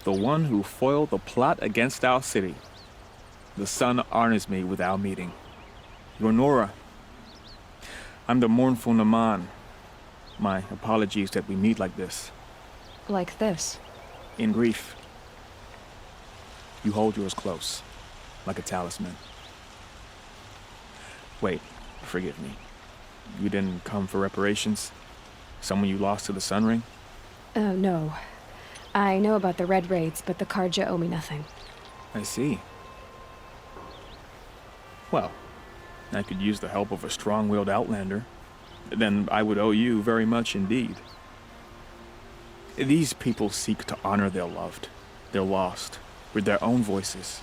the one who foiled the plot against our city. The sun honors me with our meeting. You're Nora. I'm the mournful Naman. My apologies that we meet like this. Like this? In grief. You hold yours close, like a talisman. Wait, forgive me. You didn't come for reparations? Someone you lost to the Sun Ring? No. I know about the Red Raids, but the Carja owe me nothing. I see. Well, I could use the help of a strong-willed outlander. Then I would owe you very much indeed. These people seek to honor their loved, their lost, with their own voices,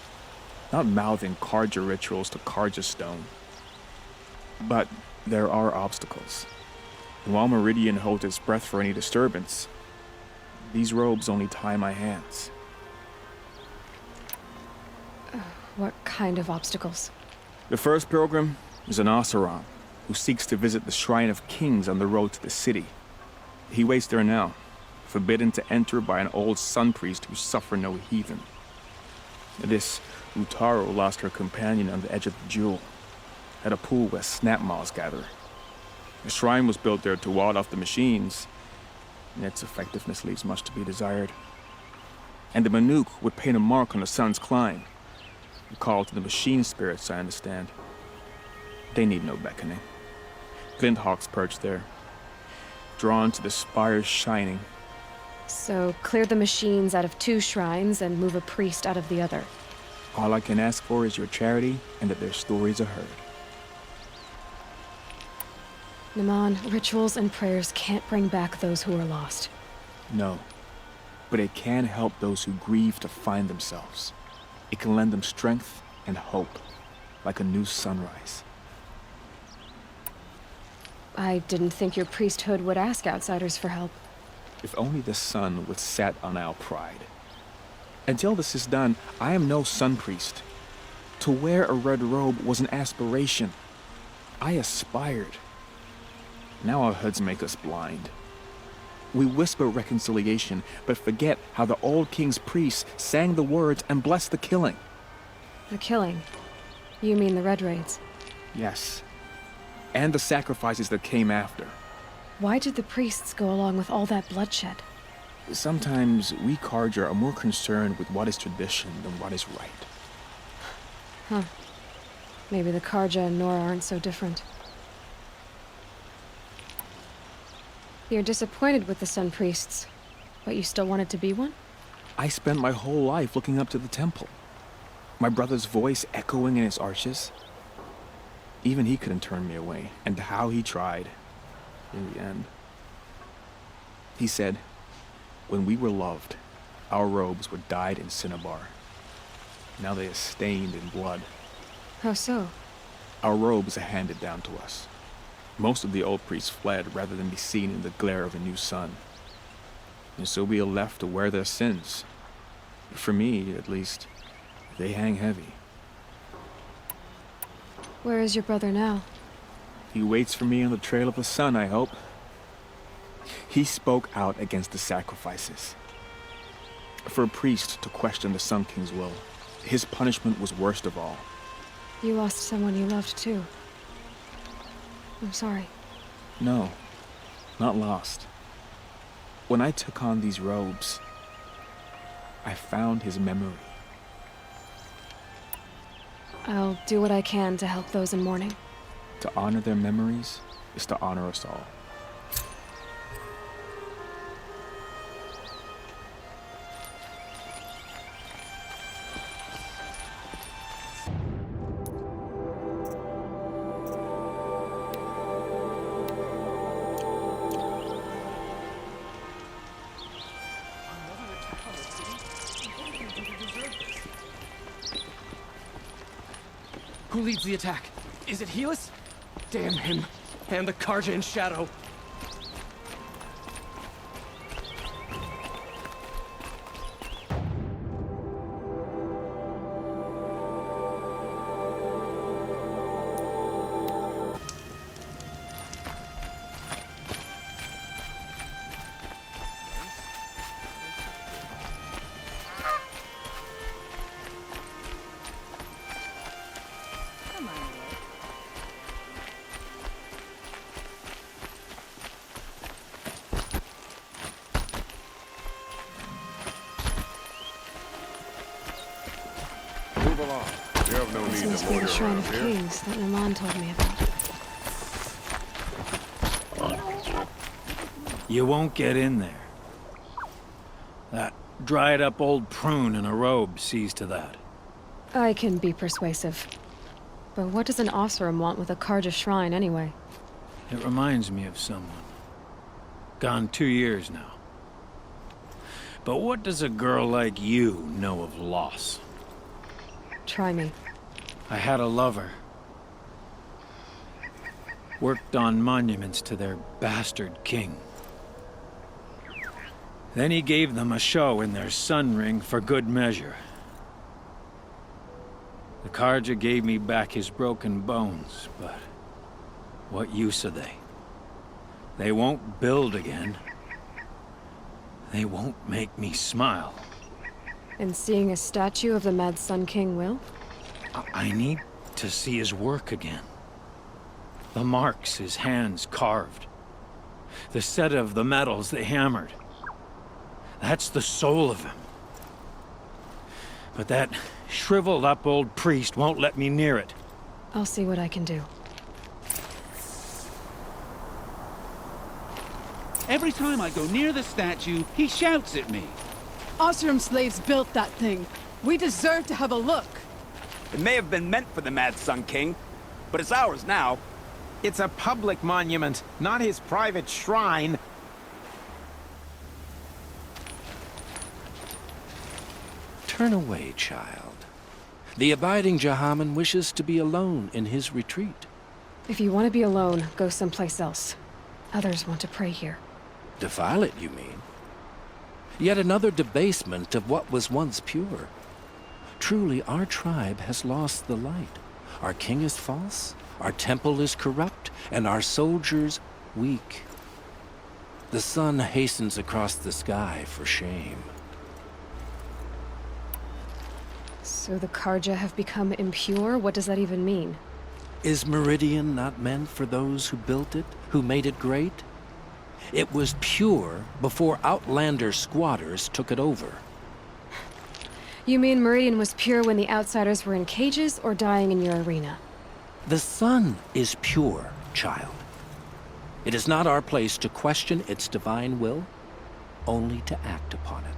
not mouthing Carja rituals to Carja stone. But there are obstacles. While Meridian holds its breath for any disturbance, these robes only tie my hands. What kind of obstacles? The first pilgrim is an Oseram, who seeks to visit the Shrine of Kings on the road to the city. He waits there now, forbidden to enter by an old sun priest who suffer no heathen. This Utaru lost her companion on the edge of the Jewel, at a pool where snap moths gather. The shrine was built there to ward off the machines, and its effectiveness leaves much to be desired. And the Manuk would paint a mark on the sun's climb, a call to the machine spirits, I understand. They need no beckoning. Glinthawks perch there, drawn to the spires shining. So, clear the machines out of 2 shrines and move a priest out of the other. All I can ask for is your charity and that their stories are heard. Naman, rituals and prayers can't bring back those who are lost. No, but it can help those who grieve to find themselves. It can lend them strength and hope, like a new sunrise. I didn't think your priesthood would ask outsiders for help. If only the sun would set on our pride. Until this is done, I am no sun priest. To wear a red robe was an aspiration. I aspired. Now our hoods make us blind. We whisper reconciliation, but forget how the old king's priests sang the words and blessed the killing. The killing? You mean the Red Raids? Yes. And the sacrifices that came after. Why did the priests go along with all that bloodshed? Sometimes we Carja are more concerned with what is tradition than what is right. Huh. Maybe the Carja and Nora aren't so different. You're disappointed with the Sun Priests, but you still wanted to be one? I spent my whole life looking up to the temple. My brother's voice echoing in its arches. Even he couldn't turn me away, and how he tried. In the end. He said, when we were loved, our robes were dyed in cinnabar. Now they are stained in blood. How so? Our robes are handed down to us. Most of the old priests fled rather than be seen in the glare of a new sun. And so we are left to wear their sins. For me, at least, they hang heavy. Where is your brother now? He waits for me on the trail of the sun, I hope. He spoke out against the sacrifices. For a priest to question the Sun King's will, his punishment was worst of all. You lost someone you loved too. I'm sorry. No, not lost. When I took on these robes, I found his memory. I'll do what I can to help those in mourning. To honor their memories is to honor us all. Who leads the attack? Is it Helis? Damn him. And the Carja in shadow. along. You have no This need must to be loiter the Shrine around of here. Kings that Naman told me about. You won't get in there. That dried-up old prune in a robe sees to that. I can be persuasive. But what does an Oseram want with a Karja shrine, anyway? It reminds me of someone. Gone 2 years now. But what does a girl like you know of loss? Try me. I had a lover. Worked on monuments to their bastard king. Then he gave them a show in their sun ring for good measure. The Karja gave me back his broken bones, but what use are they? They won't build again. They won't make me smile. And seeing a statue of the Mad Sun King will? I need to see his work again. The marks his hands carved. The set of the metals they hammered. That's the soul of him. But that shriveled up old priest won't let me near it. I'll see what I can do. Every time I go near the statue, he shouts at me. Oseram slaves built that thing. We deserve to have a look. It may have been meant for the Mad Sun King, but it's ours now. It's a public monument, not his private shrine. Turn away, child. The abiding Jahaman wishes to be alone in his retreat. If you want to be alone, go someplace else. Others want to pray here. Defile it, you mean? Yet another debasement of what was once pure. Truly, our tribe has lost the light. Our king is false, our temple is corrupt, and our soldiers weak. The sun hastens across the sky for shame. So the Karja have become impure? What does that even mean? Is Meridian not meant for those who built it, who made it great? It was pure before outlander squatters took it over. You mean Meridian was pure when the outsiders were in cages or dying in your arena? The sun is pure, child. It is not our place to question its divine will, only to act upon it.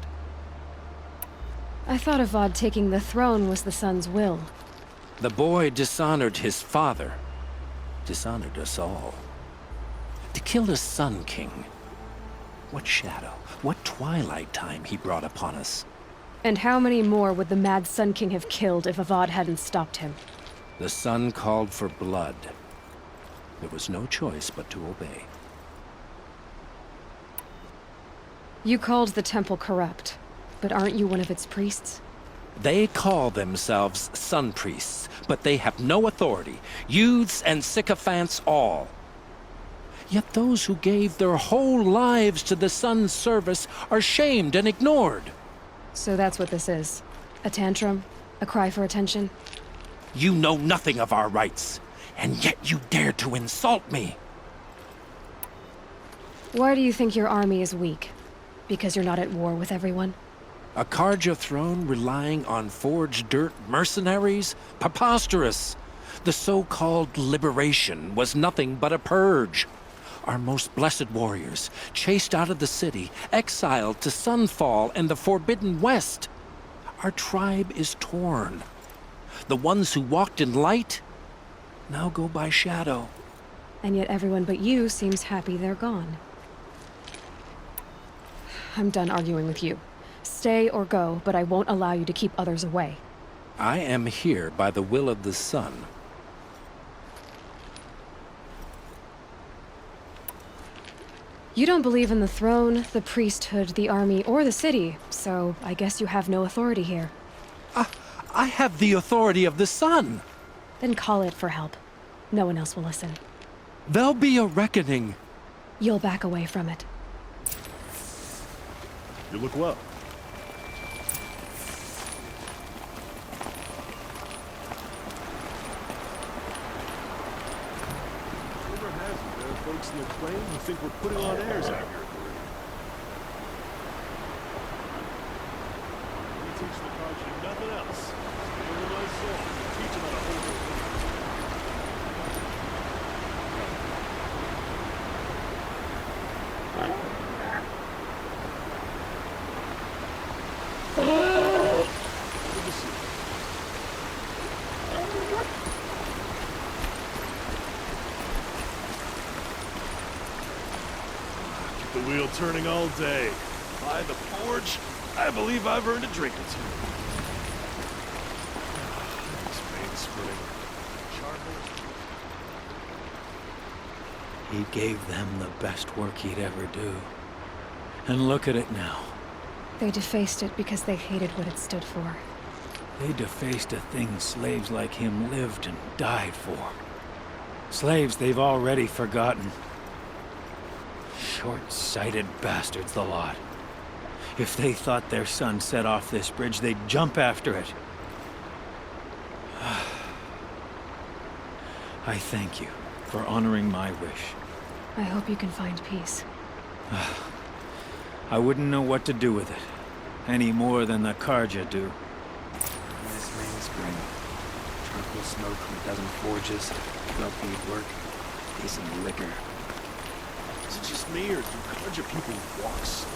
I thought Avad taking the throne was the sun's will. The boy dishonored his father, dishonored us all. To kill a Sun King. What shadow, what twilight time he brought upon us. And how many more would the Mad Sun King have killed if Avad hadn't stopped him? The sun called for blood. There was no choice but to obey. You called the temple corrupt, but aren't you one of its priests? They call themselves sun priests, but they have no authority. Youths and sycophants all. Yet those who gave their whole lives to the sun's service are shamed and ignored. So that's what this is. A tantrum? A cry for attention? You know nothing of our rights, and yet you dare to insult me. Why do you think your army is weak? Because you're not at war with everyone? A Karja throne relying on forged dirt mercenaries? Preposterous! The so-called liberation was nothing but a purge. Our most blessed warriors, chased out of the city, exiled to Sunfall and the Forbidden West. Our tribe is torn. The ones who walked in light now go by shadow. And yet everyone but you seems happy they're gone. I'm done arguing with you. Stay or go, but I won't allow you to keep others away. I am here by the will of the sun. You don't believe in the throne, the priesthood, the army, or the city, so I guess you have no authority here. I have the authority of the sun. Then call it for help. No one else will listen. There'll be a reckoning. You'll back away from it. You look well. Rumor has it there are folks in the claim who think we're putting on airs out here. We teach the Karja nothing else. What do I say? the wheel turning all day. By the forge, I believe I've earned a drink or two. This mainspring. Charcoal. He gave them the best work he'd ever do. And look at it now. They defaced it because they hated what it stood for. They defaced a thing slaves like him lived and died for. Slaves they've already forgotten. Short-sighted bastards, the lot. If they thought their son set off this bridge, they'd jump after it. I thank you for honoring my wish. I hope you can find peace. I wouldn't know what to do with it, any more than the Carja do. This mainspring. Charcoal smoke from a dozen forges, well-paid work, decent liquor. Is it just me, or do Carja people walk slow?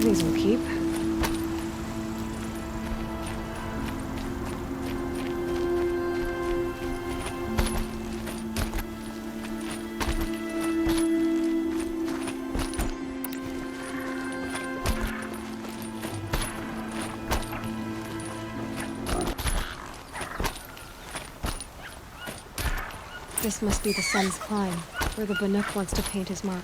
These will keep. This must be the sun's climb, where the Banuk wants to paint his mark.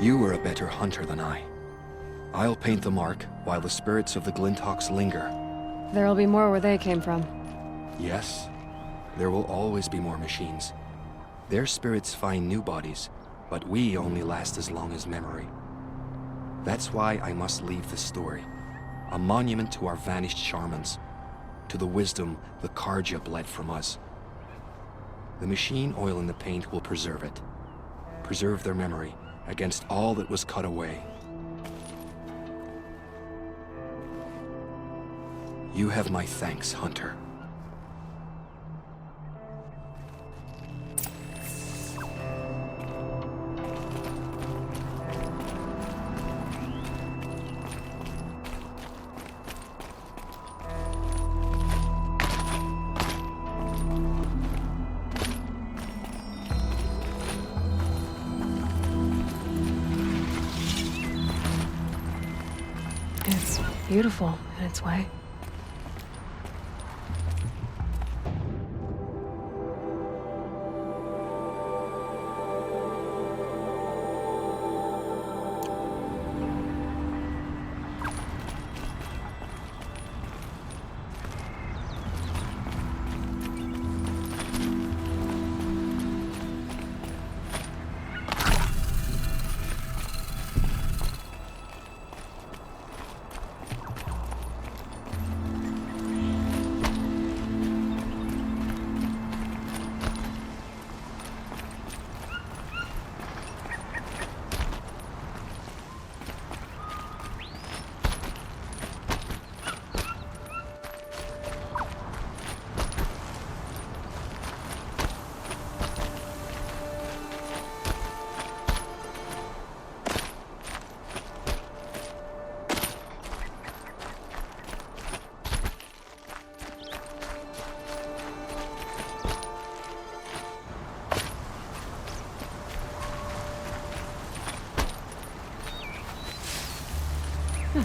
You are a better hunter than I. I'll paint the mark while the spirits of the Glinthawks linger. There'll be more where they came from. Yes, there will always be more machines. Their spirits find new bodies, but we only last as long as memory. That's why I must leave this story. A monument to our vanished shamans, to the wisdom the Carja bled from us. The machine oil in the paint will preserve it. Preserve their memory against all that was cut away. You have my thanks, Hunter. It's beautiful in its way.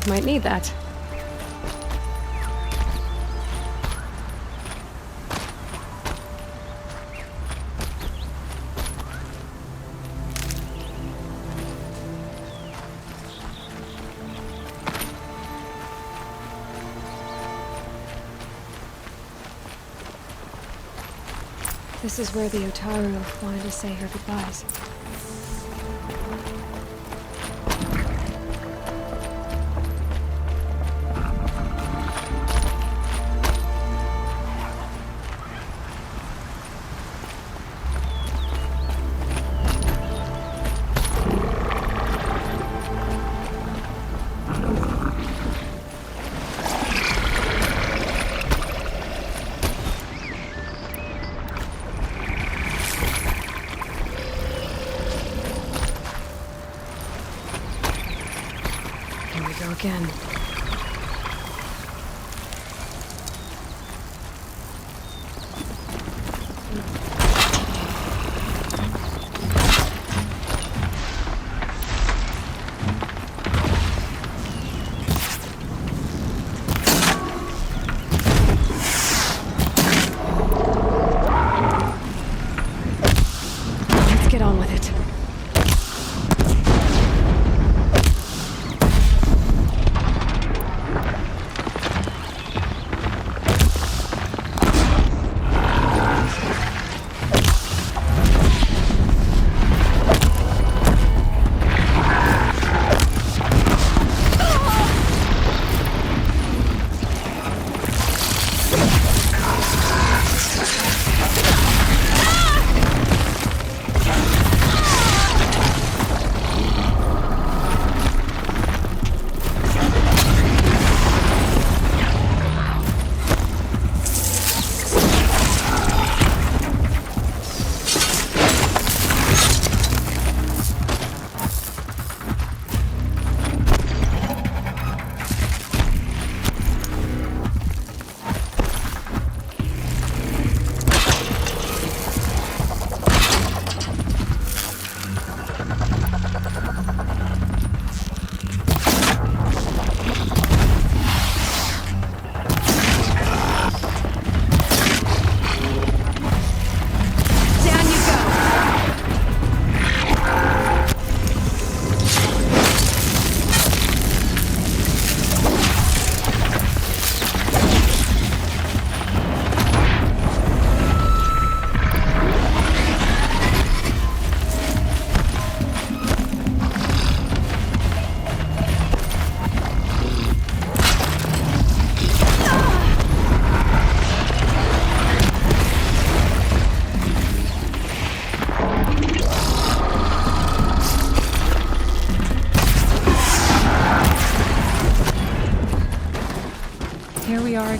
Might need that. This is where the Otaru wanted to say her goodbyes. Again. Let's get on with it.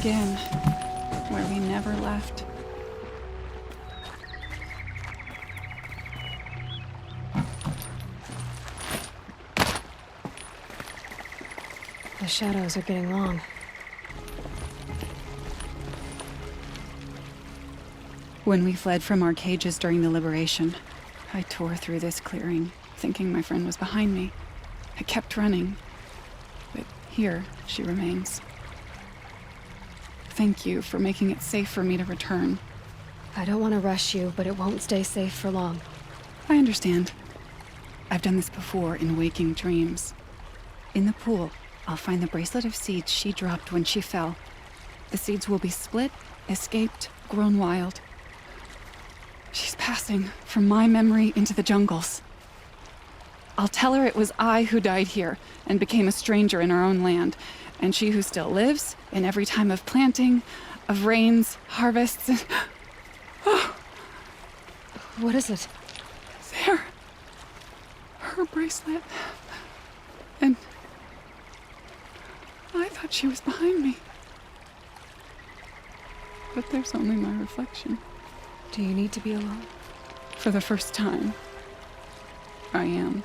begin where we never left. The shadows are getting long. When we fled from our cages during the Liberation, I tore through this clearing, thinking my friend was behind me. I kept running, but here she remains. Thank you for making it safe for me to return. I don't want to rush you, but it won't stay safe for long. I understand. I've done this before in waking dreams. In the pool, I'll find the bracelet of seeds she dropped when she fell. The seeds will be split, escaped, grown wild. She's passing from my memory into the jungles. I'll tell her it was I who died here and became a stranger in our own land, and she who still lives in every time of planting, of rains, harvests, and... Oh, What is it? there. Her bracelet. And I thought she was behind me. But there's only my reflection. Do you need to be alone? For the first time, I am.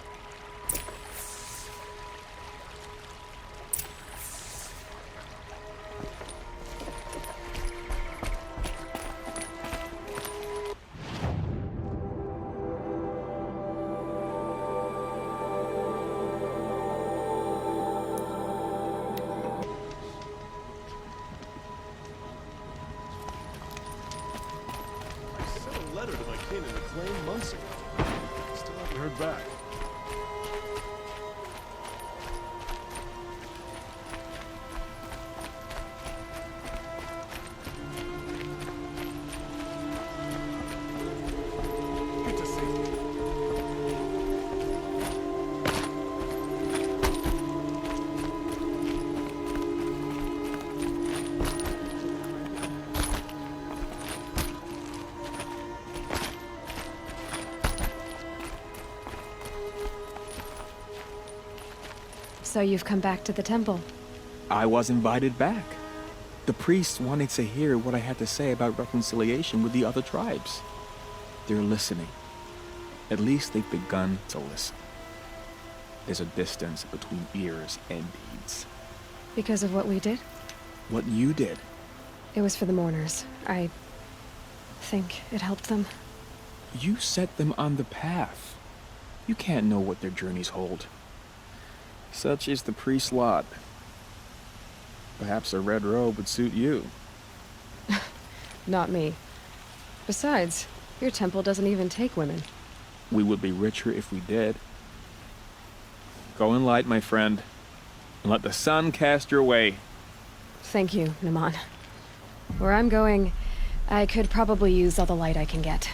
Letter to my kin in McLean months ago. Still haven't heard back. Good to see you. So you've come back to the temple. I was invited back. The priests wanted to hear what I had to say about reconciliation with the other tribes. They're listening. At least they've begun to listen. There's a distance between ears and deeds. Because of what we did? What you did. It was for the mourners. I think it helped them. You set them on the path. You can't know what their journeys hold. Such is the priest's lot. Perhaps a red robe would suit you. Not me. Besides, your temple doesn't even take women. We would be richer if we did. Go in light, my friend, and let the sun cast your way. Thank you, Naman. Where I'm going, I could probably use all the light I can get.